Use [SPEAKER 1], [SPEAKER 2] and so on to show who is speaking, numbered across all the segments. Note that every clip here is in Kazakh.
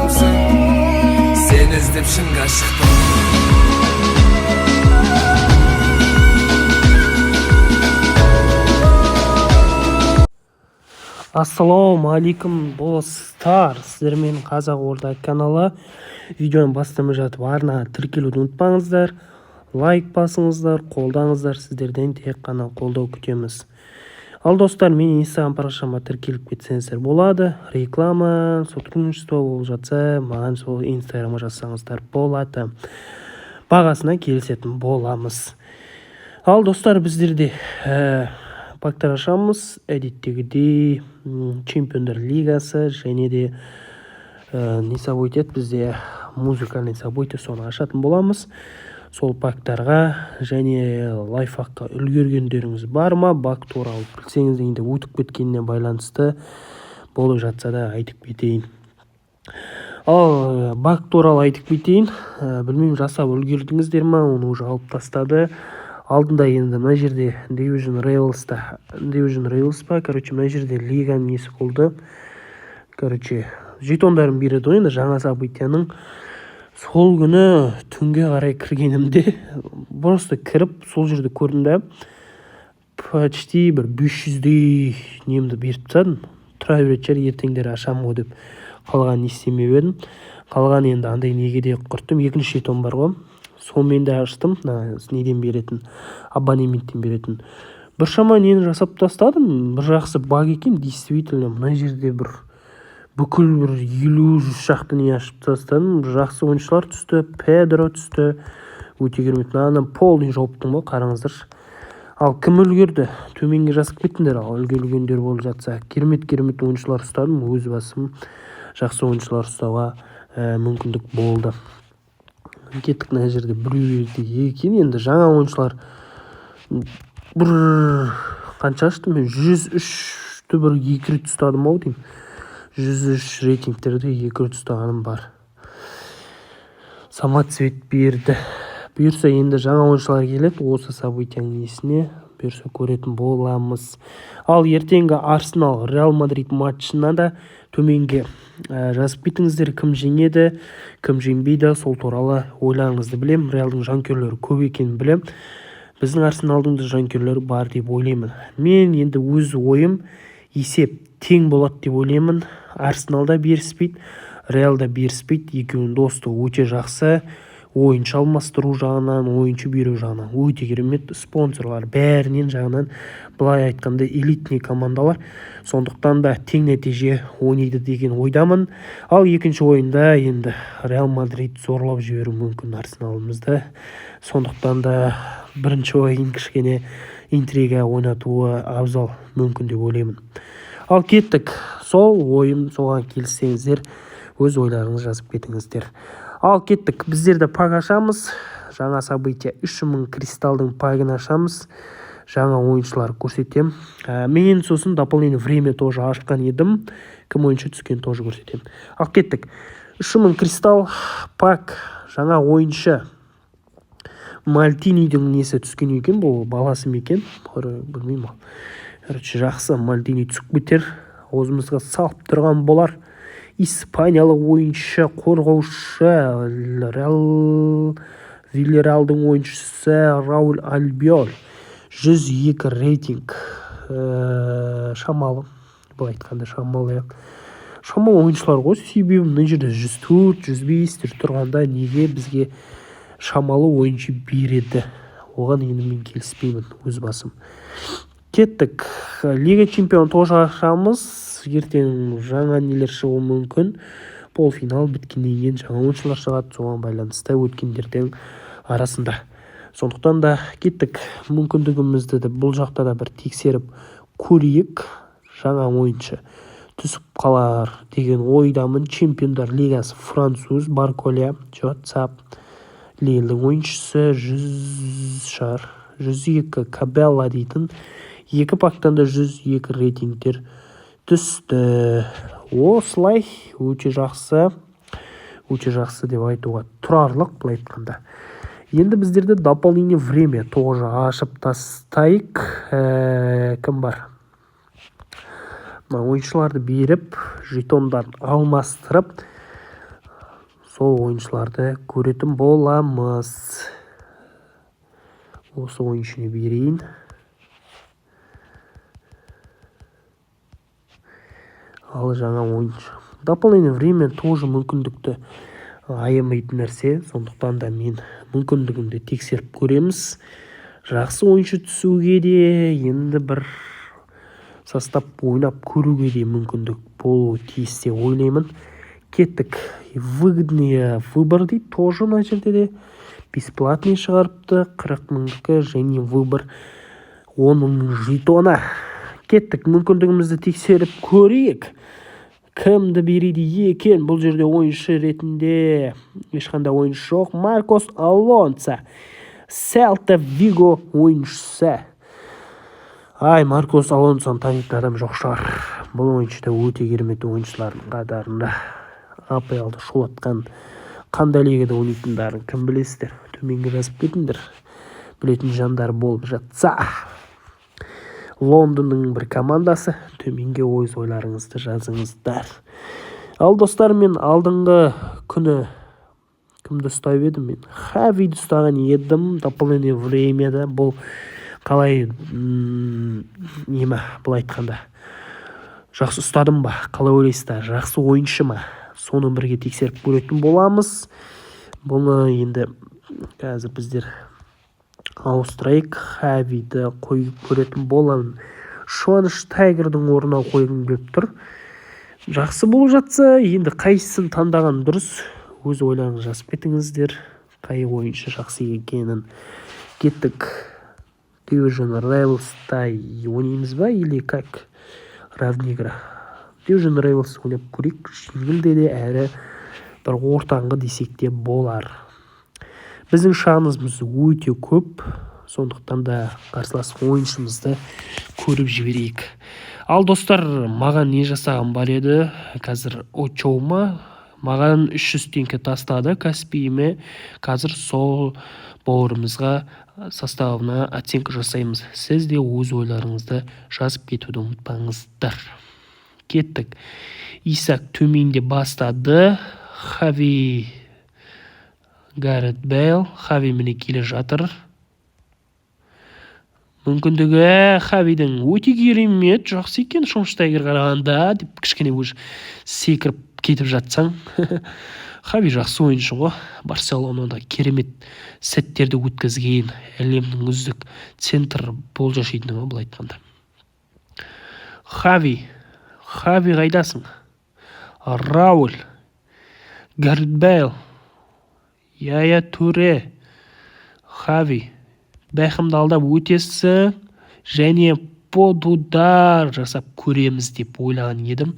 [SPEAKER 1] адамсың, сен іздеп шынға шықтым.
[SPEAKER 2] Ассалаумағалейкум достар, сіздермен Қазақ Орда каналы. Видеоны бастамай жатып арнаға тіркелуді ұмытпаңыздар, лайк басыңыздар, қолдаңыздар, сіздерден тек қана қолдау күтеміз. Ал достар, мен Инстаграм парақшама тіркеліп кетсеңіздер болады, реклама, сотрудничество болып жатса, маған сол Инстаграмға жазсаңыздар болады, бағасына келісетін боламыз. Ал достар, біздерде пактар ашамыз, әдеттегідей чемпиондар лигасы және де не событие бізде музыкальный событие, соны ашатын боламыз. Сол пактарға және лайфхакқа үлгергендеріңіз бар ма? Бак туралы білсеңіз, енді өтіп кеткеніне байланысты болып жатса да айтып кетейін. Ал бак туралы айтып кетейін. Білмеймін, жасап үлгердіңіздер ма? Оны уже алып тастады. Алдында енді мына жерде Division Rails па, мына жерде лиганың несі болды. Жетондарын береді ғой, енді жаңа событияның. Сол күні түнге қарай кіргенімде, просто кіріп, сол жерде көрдім да, почти бір 500-дей немді беріп тастадым. Тұра беретшер, ертеңдері ашам ғой деп қалған істемей едім. Қалған енді андай неге де құрттым. Екінші жетон бар ғой. Сонымен де аштым, неден беретін, абонементтен беретін. Бір шама нені жасап тастадым, бір жақсы баг екен, действительно, мына жерде бүкіл 50-100 шақты не ашып тастадым. Жақсы ойыншылар түсті, Педро түсті, өте керемет. Полный жауыптың ғой, қараңыздар. Ал кім үлгерді? Төменге жазып кеттіңдер, ал үлгергендер болып жатса. Керемет ойыншылар ұстадым, өз басым жақсы ойыншылар ұстауға мүмкіндік болды. Кеттік, мына жерде біреуді екен, енді жаңа ойыншылар бір қанша ашты, мен 103-ті бір 2 рет ұстадым ау деймін. 103 рейтингтерді 2 рет ұстағаным бар. Самоцвет берді. Бұйырса енді жаңа ойыншылар келеді, осы событияның несіне бұйырса көретін боламыз. Ал ертеңгі Арсенал Реал Мадрид матчына да төменге жазып кетіңіздер, кім жеңеді, кім жеңбейді, сол туралы ойларыңызды білем. Реалдың жанкүйерлері көп екенін білем. Біздің Арсеналдың да жанкүйерлері бар деп ойлаймын. Мен енді өз ойым, есеп тең болады деп ойлаймын. Арсеналда беріспейді, Реалда беріспейді. Екеуінің достығы өте жақсы. Ойыншы алмастыру жағынан, ойыншы беру жағынан өте керемет. Спонсорлар бәрінен жағынан, былай айтқанда элитный командалар. Сондықтан да тең нәтиже ойнайды деген ойдамын. Ал екінші ойында енді Реал Мадрид зорлап жіберу мүмкін Арсеналымызды. Сондықтан да бірінші ойын кішкене интрига ойнатуы абзал мүмкін деп ойлаймын. Ал кеттік, сол ойым, соған келіссеңіздер, өз ойларыңыз жазып кетіңіздер. Ал кеттік, біздерді пак ашамыз. Жаңа события 3000 кристалдың пагын ашамыз. Жаңа ойыншылар көрсетем. Мен сосын дополнение время тоже ашқан едім. Кім ойыншы түскен тоже көрсетем. Ал кеттік, 3000 кристалл пак, жаңа ойыншы. Мальдинидің несі түскен екен, бұл баласы мекен. Білмеймін. Жақсы, Мальдини түсіп кетер. Өзімізге салып тұрған болар. Испаниялық ойыншы, қорғаушы, Вильярреалдың ойыншысы Рауль Альбиол. 102 рейтинг. Шамалы. Бұл айтқанда шамалы. Шамалы ойыншылар ғой, себебі мына жерде 104, 105 тұрғанда неге бізге шамалы ойыншы береді? Оған енді мен келіспеймін өз басым. Кеттік, Лига чемпион тоже ашамыз. Ертең жаңа нелер шығуы мүмкін. Полуфинал біткеннен кейін жаңа ойыншылар шығады, соған байланысты өткендердің арасында. Сондықтан да кеттік, мүмкіндігімізді бұл жақта да бір тексеріп көрейік. Жаңа ойыншы түсіп қалар деген ойдамын. Чемпиондар лигасы француз Барколя Джотсап Лилдің ойыншысы 102 Кабелла дейтін. Екі пактан да 102 рейтингтер түсті. Осылай өте жақсы деп айтуға тұрарлық, былай айтқанда. Енді біздерде дополнение время тоже ашып тастайық. Кім бар? Ойыншыларды беріп, жетондарын алмастырып, сол ойыншыларды көретін боламыз. Осы ойыншыны берейін. Ал жаңа ойыншы. Дополнительное время тоже мүмкіндікті аямайтын нәрсе. Сондықтан да мен мүмкіндігімді тексеріп көреміз. Жақсы ойыншы түсуге де енді бір состав ойнап көруге де мүмкіндік болуы тиіс деп ойлаймын. Кеттік. Выгодный выбор дейді. Тоже мына жерде де бесплатный шығарыпты. 40 000-кі және выбор 10 000 жетона. Кеттік. Мүмкіндігімізді тексеріп көрейік. Кімді береді екен? Бұл жерде ойыншы ретінде ешқандай ойыншы жоқ. Маркос Алонсо, Селта Виго ойыншысы. Маркос Алонсоны танитын адам жоқ шығар. Бұл ойыншы да өте керемет ойыншылардың қатарында. АПЛ-ды шулатқан, қандай лигада ойнайтындарын кім білесіздер? Төменге жазып кетіңдер. Білетін жандар болып жатса. Лондонның бір командасы. Төменге ойларыңызды жазыңыздар. Ал достар, мен алдыңғы күні кімді ұстап едім? Мен Хавиді ұстаған едім. Дополнительное времяда. Бұл қалай бұл айтқанда жақсы ұстадым ба? Қалай ойлайсыздар? Жақсы ойыншы ма? Соны бірге тексеріп көретін боламыз. Бұны енді қазір біздер ауыстырайық. Хавиді қойып көретін боламын. Шуаныш Тайгердің орнына қойғым келіп тұр. Жақсы болып жатса, енді қайсысын таңдаған дұрыс? Өз ойларыңыз жазып кетіңіздер. Қай ойыншы жақсы екенін. Кеттік. Division Rivals-та ойнаймыз ба? Или как? Равная игра. Division Rivals ойнап көрейік. Жеңілде де әрі бір ортаңғы десек те болар. Біздің шағымыз өте көп. Сондықтан да қарсылас ойыншымызды көріп жіберейік. Ал достар, маған не жасаған бар еді? Қазір очоума маған 300 теңге тастады Каспийме. Қазір сол бауырымызға составына оценка жасаймыз. Сіз де өз ойларыңызды жазып кетуді ұмытпаңыздар. Кеттік. Исак төменде бастады. Хави, Гаррет Бейл. Хави міне келе жатыр. Мүмкіндігі Хавидің өте керемет, жақсы екен Шонштайгер қарағанда деп кішкене өз секіріп кетіп жатсаң. Хави жақсы ойыншы ғой. Барселонада керемет сәттерді өткізген, әлемнің үздік центр болжашыйдың ғой бұл айтқанда. Хави қайдасың? Рауль, Гаррет Бейл, Яя Туре, Хави. Бәхімді алдап өтесі және подудар жасап көреміз деп ойлаған едім.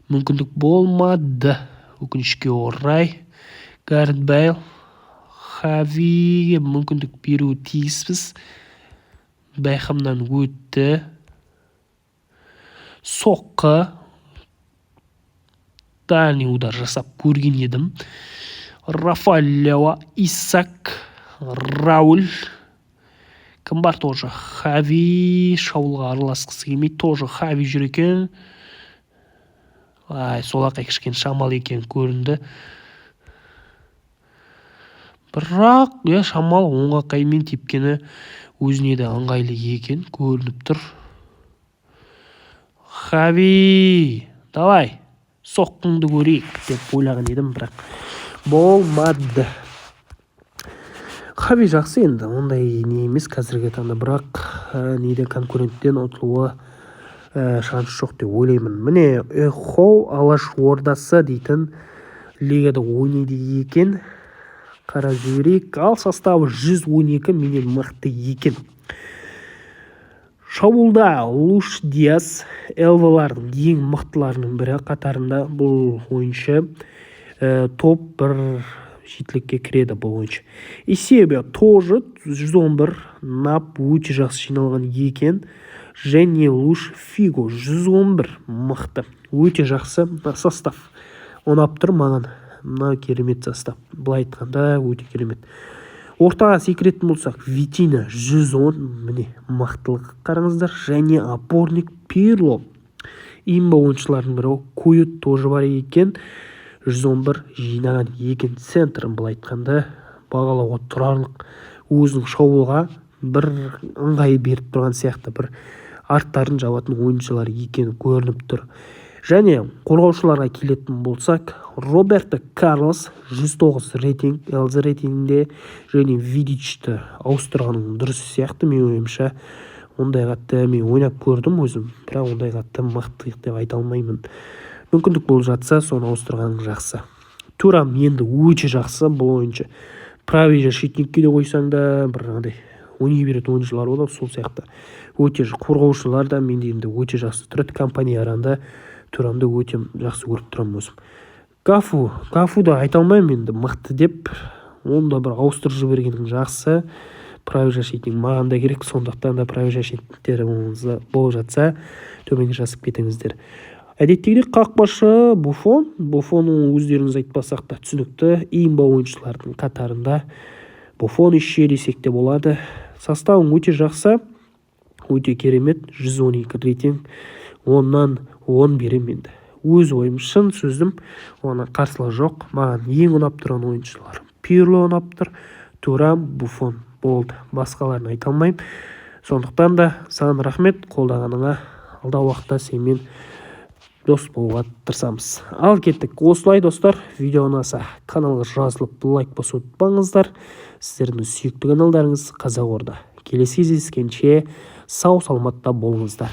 [SPEAKER 2] Мүмкіндік болмады. Өкінішке орай. Гаррет Бейл, Хавиге мүмкіндік беру тиіспіз. Бәхімнен өтті. Соққы. Дальний удар жасап көрген едім. Рафаэль, Исак, Рауль. Кім бар тоже? Хави шаулға араласқысы келмейді. Тоже Хави жүр екен. Солақай кішкен шамал екен көрінді. Бірақ шамал оңға қаймен тепкені өзіне де ыңғайлы екен көрініп тұр. Хави, давай, соққыңды көрейік деп ойлаған едім, бірақ болмады. Хави жақсы енді, ондай не емес қазіргі таңда, бірақ неде конкуренттен ұтылуы шанс жоқ деп ойлаймын. Міне Эхоу Алаш Ордасы дейтін лигада ойнайды екен. Қара жіберейік. Ал составы 112 менен мықты екен. Шабуылда Луш Диас Элвалардың ең мықтыларының бірі қатарында. Бұл ойыншы топ бір жетілікке кіреді бұл ойыншы. Есебе тоже 111 нап өте жақсы жиналған екен. Және Луш Фиго 111 мықты. Өте жақсы состав. Онап тұр маған. Мына керемет состав. Былай айтқанда өте керемет. Ортаға секіретін болсақ, Витина 110, міне мықтылық қараңыздар. Және опорник Пирло. Имба ойыншылардың бірі. Куют тоже бар екен. 111 жинаған екінші центрін былай айтқанда бағалауға тұрарлық, өзінің шоуға бір ыңғай беріп тұрған сияқты, бір арттарын жабатын ойыншылар екені көрініп тұр. Және қорғаушыларға келетін болсақ, Роберто Карлос 109 рейтинг, LZ рейтингінде, және Видичті ауыстырғаның дұрыс сияқты. Мен ойымша, ондай қатты мен ойнап көрдім өзім, бірақ ондай қатты мықты деп айта алмаймын. Мүмкіндік болып жатса, соны ауыстырғаның жақсы. Турам енді өте жақсы бұл ойыншы. Правый защитникке де қойсаң да, бір андай ойнай беретін ойыншылар болады, сол сияқты. Өте қорғаушылар да менде енді өте жақсы тұрады. Компания аранда Турамды өте жақсы көріп тұрамын өзім. Кафу да айта алмаймын енді мықты деп, оны да бір ауыстырып жібергенің жақсы. Правый защитник маған да керек, сондықтан да правый защитниктері болып жатса, төменге жазып кетіңіздер. Әдеттегідей қақпашы Буфон өздеріңіз айтпасақ та түсінікті, имба ойыншылардың қатарында Буфон еще десек те болады. Составың өте жақсы, өте керемет, 112 рейтинг, 10-нан 10 берем енді. Өз ойым шын сөзім, ona қарсылығы жоқ. Маған ең ұнап тұрған ойыншылар Пирло ұнап тұр, Турам, Буфон болды. Басқаларын айта алмаймын. Сондықтан да саған рахмет, қолдағаныңа. Алдағы уақытта сенімен дос болуға тырысамыз. Ал кеттік. Осылай достар, видео ұнаса каналға жазылып лайк басуды ұмытпаңыздар. Сіздердің сүйікті каналдарыңыз Қазақ Орда. Келесі кездескенше сау саламатта болыңыздар.